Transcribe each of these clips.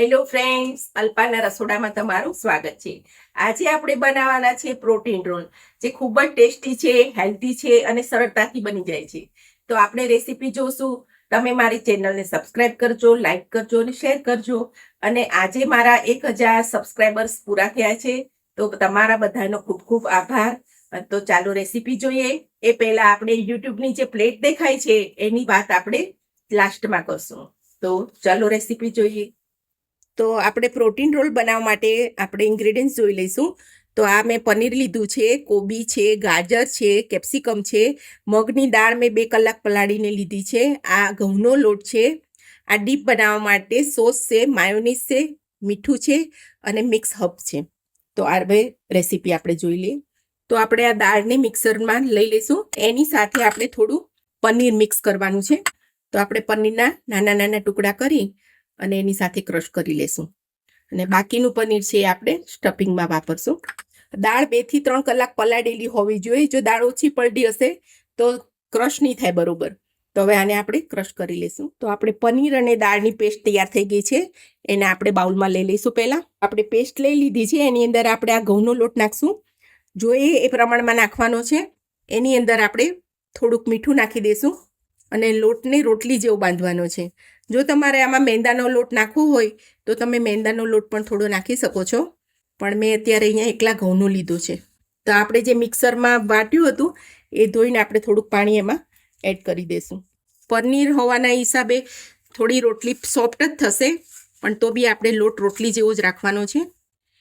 Hello friends, alpana રસોડામાં તમારું સ્વાગત છે. આજે આપણે બનાવવાના છે પ્રોટીન રોલ, જે ખૂબ જ ટેસ્ટી છે, હેલ્ધી છે અને સરળતાથી બની જાય છે. તો આપણે રેસીપી જોશું. તમે મારી ચેનલને સબસ્ક્રાઇબ કરજો, લાઈક કરજો અને શેર કરજો. અને આજે મારા 1000 સબસ્ક્રાઇબર્સ પૂરા થયા છે, તો તમારા બધાનો ખૂબ ખૂબ આભાર. તો ચાલો રેસીપી જોઈએ. એ પહેલા આપણે યુટ્યુબની જે પ્લેટ દેખાય છે એની વાત આપણે લાસ્ટમાં કરશું. તો ચાલો રેસીપી જોઈએ. તો આપણે પ્રોટીન રોલ બનાવવા માટે આપણે ઇન્ગ્રેડિયન્ટ્સ જોઈ લઈશું. તો આ મેં પનીર લીધું છે, કોબી છે, ગાજર છે, કેપ્સિકમ છે, મગની દાળ મેં 2 કલાક પલાળીને લીધી છે, આ ઘઉંનો લોટ છે, આ ડીપ બનાવવા માટે સોસ છે, માયોનીઝ છે, મીઠું છે અને મિક્સ હર્બ છે. તો આ બે રેસીપી આપણે જોઈ લઈએ. તો આપણે આ દાળને મિક્સરમાં લઈ લઈશું. એની સાથે આપણે થોડું પનીર મિક્સ કરવાનું છે. તો આપણે પનીરના નાના નાના ટુકડા કરી અને એની સાથે ક્રશ કરી લેશું. અને બાકીનું પનીર છે એ આપણે સ્ટફિંગમાં વાપરશું. દાળ 2 થી 3 કલાક પલાળેલી હોવી જોઈએ. જો દાળ ઓછી પલળી હશે તો ક્રશ નહીં થાય બરોબર. તો હવે આને આપણે ક્રશ કરી લઈશું. તો આપણે પનીર અને દાળની પેસ્ટ તૈયાર થઈ ગઈ છે. એને આપણે બાઉલમાં લઈ લઈશું. પહેલાં આપણે પેસ્ટ લઈ લીધી છે. એની અંદર આપણે આ ઘઉંનો લોટ નાખશું. જોઈએ એ પ્રમાણમાં નાખવાનો છે. એની અંદર આપણે થોડુંક મીઠું નાખી દઈશું અને લોટને રોટલી જેવો બાંધવાનો છે. જો તમારે આમાં મેંદાનો લોટ નાખવો હોય તો તમે મેંદાનો લોટ પણ થોડો નાખી શકો છો, પણ મેં અત્યારે અહીંયા એકલા ઘઉંનો લીધો છે. તો આપણે જે મિક્સરમાં વાટ્યું હતું એ ધોઈને આપણે થોડુંક પાણી એમાં એડ કરી દઈશું. પનીર હોવાના હિસાબે થોડી રોટલી સોફ્ટ જ થશે, પણ તો બી આપણે લોટ રોટલી જેવો જ રાખવાનો છે.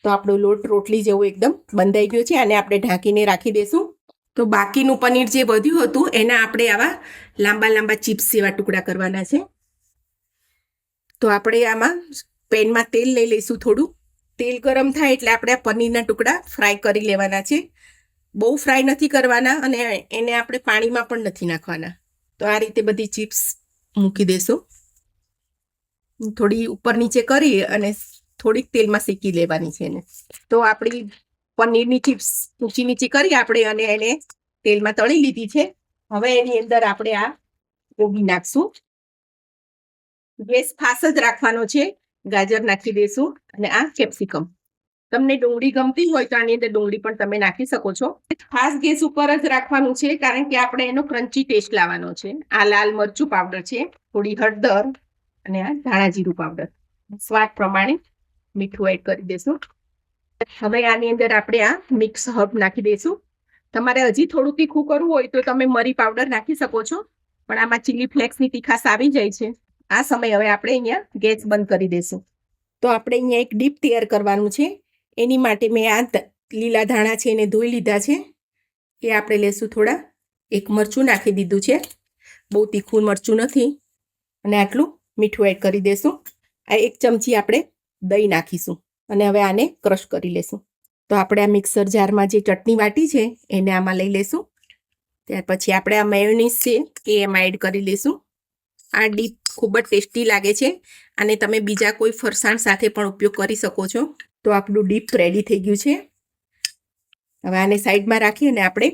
તો આપણો લોટ રોટલી જેવો એકદમ બંધાઈ ગયો છે. આને આપણે ઢાંકીને રાખી દઈશું. તો બાકીનું પનીર જે વધ્યું હતું એના આપણે આવા લાંબા લાંબા ચિપ્સ જેવા ટુકડા કરવાના છે. તો આપણે આમાં પેનમાં તેલ લઈ લઈશું. થોડું તેલ ગરમ થાય એટલે આપણે આ પનીરના ટુકડા ફ્રાય કરી લેવાના છે. બહુ ફ્રાય નથી કરવાના અને એને આપણે પાણીમાં પણ નથી નાખવાના. તો આ રીતે બધી ચિપ્સ મૂકી દેશું. થોડી ઉપર નીચે કરી અને થોડીક તેલમાં શેકી લેવાની છે એને. તો આપણી પનીરની ચિપ્સ ઊંચી નીચી કરી આપણે અને એને તેલમાં તળી લીધી છે. હવે એની અંદર આપણે આ કોબી નાખશું. ગેસ ફાસ્ટ જ રાખવાનો છે. ગાજર નાખી દઈશું અને આ કેપ્સિકમ. તમને ડુંગળી ગમતી હોય તો આની અંદર ડુંગળી પણ તમે નાખી શકો છો. ખાસ ગેસ ઉપર જ રાખવાનું છે કારણ કે આપણે એનો ક્રન્ચી ટેસ્ટ લાવવાનો છે. આ લાલ મરચું પાવડર છે, થોડી હળદર અને આ ધાણા જીરું પાવડર. સ્વાદ પ્રમાણે મીઠું એડ કરી દઈશું. હવે આની અંદર આપણે આ મિક્સ હર્બ નાખી દઈશું. તમારે હજી થોડું તીખું કરવું હોય તો તમે મરી પાવડર નાખી શકો છો, પણ આમાં ચીલી ફ્લેક્સની તીખાશ આવી જાય છે. આ સમય હવે આપણે અહીંયા ગેસ બંધ કરી દઈશું. તો આપણે અહીંયા એક ડીપ તૈયાર કરવાનું છે. એની માટે મેં આ લીલા ધાણા છે એને ધોઈ લીધા છે. એ આપણે લેશું. થોડા એક મરચું નાખી દીધું છે, બહુ તીખું મરચું નથી. અને આટલું મીઠું એડ કરી દઈશું. આ 1 ચમચી આપણે દહીં નાખીશું અને હવે આને ક્રશ કરી લેશું. તો આપણે આ મિક્સર જારમાં જે ચટણી વાટી છે એને આમાં લઈ લેશું. ત્યાર પછી આપણે આ મેયોનીઝ છે એ એમાં એડ કરી લઈશું. આ ડીપ ખૂબ જ ટેસ્ટી લાગે છે અને તમે બીજા કોઈ ફરસાણ સાથે પણ ઉપયોગ કરી શકો છો. તો આપણું ડીપ રેડી થઈ ગયું છે. હવે આને સાઈડમાં રાખી અને આપણે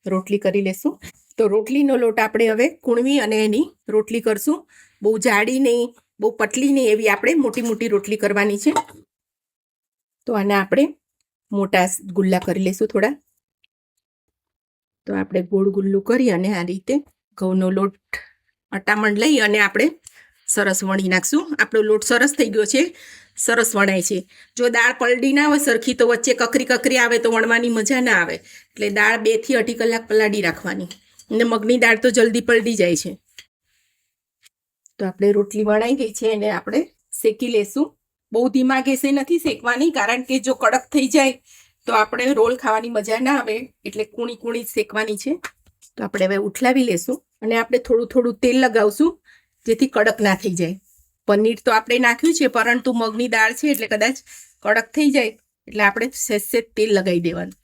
રોટલી કરી લેશું. તો રોટલીનો લોટ આપણે હવે કૂણવી અને એની રોટલી કરશું. બહુ જાડી નહીં, બહુ પતલી નહીં, એવી આપણે મોટી મોટી રોટલી કરવાની છે. તો આને આપણે મોટા ગુલ્લા કરી લઈશું થોડા. તો આપણે ગોળ ગુલ્લું કરી અને આ રીતે ઘઉંનો લોટ અટામણ લઈ અને આપણે સરસ વણી નાખશું. આપણો લોટ સરસ થઈ ગયો છે, સરસ વણાય છે. જો દાળ પલળી ના હોય સરખી તો વચ્ચે કકરી કકરી આવે તો વણવાની મજા ના આવે. એટલે દાળ 2 થી 2.5 કલાક પલાળી રાખવાની. અને મગની દાળ તો જલ્દી પલળી જાય છે. તો આપણે રોટલી વણાઈ ગઈ છે એને આપણે શેકી લેશું. બહુ ધીમા ગેસે નથી શેકવાની, કારણ કે જો કડક થઈ જાય તો આપણે રોલ ખાવાની મજા ના આવે. એટલે કૂણી કૂણી શેકવાની છે. તો આપણે હવે ઉઠલાવી લેશું અને આપણે થોડું થોડું તેલ લગાવશું જેથી કડક ના થઈ જાય. પનીર તો આપણે નાખ્યું છે, પરંતુ મગની દાળ છે એટલે કદાચ કડક થઈ જાય, એટલે આપણે સહેજ સહેજ તેલ લગાવી દેવાનું.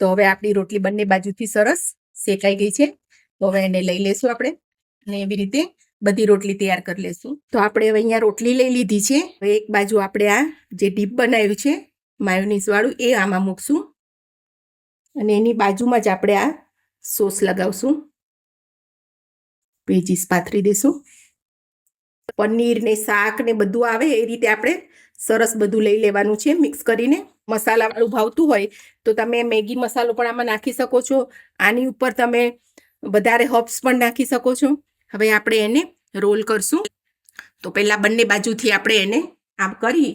તો હવે આપણી રોટલી બંને બાજુથી સરસ શેકાઈ ગઈ છે. તો હવે એને લઈ લેશું આપણે અને એવી રીતે બધી રોટલી તૈયાર કરી લેશું. તો આપણે હવે અહીંયા રોટલી લઈ લીધી છે. હવે એક બાજુ આપણે આ જે ડીપ બનાવ્યું છે માયોનીઝ વાળું એ આમાં મૂકશું અને એની બાજુમાં જ આપણે આ સોસ લગાવશું. પેજીસ પાથરી દઈશું. પનીર ને શાક ને બધું આવે એ રીતે આપણે સરસ બધું લઈ લેવાનું છે મિક્સ કરીને. મસાલાવાળું ભાવતું હોય તો તમે મેગી મસાલો પણ આમાં નાખી શકો છો. આની ઉપર તમે વધારે હર્બ્સ પણ નાખી શકો છો. હવે આપણે એને રોલ કરશું. તો પહેલા બંને બાજુથી આપણે એને આમ કરી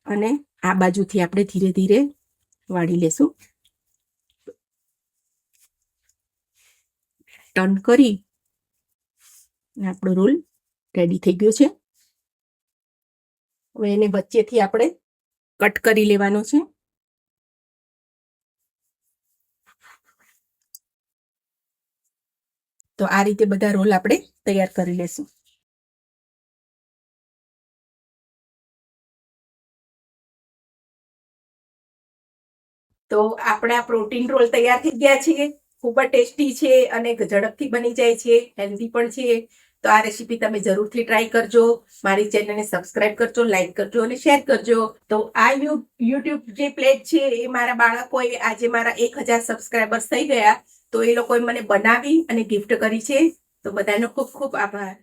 અને આ બાજુથી આપણે ધીરે ધીરે વાળી લેશું. ટર્ન કરી આપણો રોલ રેડી થઈ ગયો છે. હવે એને વચ્ચેથી આપણે કટ કરી લેવાનો છે. તો આ રીતે બધા રોલ આપણે તૈયાર કરી લેશું. તો આપણા પ્રોટીન રોલ તૈયાર થઈ ગયા છે. ખૂબ જ ટેસ્ટી છે અને ઝડપથી બની જાય છે, હેલ્ધી પણ છે. તો આ રેસીપી તમે જરૂરથી ટ્રાય કરજો. મારી ચેનલને સબસ્ક્રાઇબ કરજો, લાઈક કરજો અને શેર કરજો. તો આ યુટ્યુબ જે પ્લેટ છે એ મારા બાળકોએ આજે મારા 1000 સબસ્ક્રાઇબર્સ થઈ ગયા તો એ લોકોએ મને બનાવી અને ગિફ્ટ કરી છે. તો બધાનો ખૂબ ખૂબ આભાર.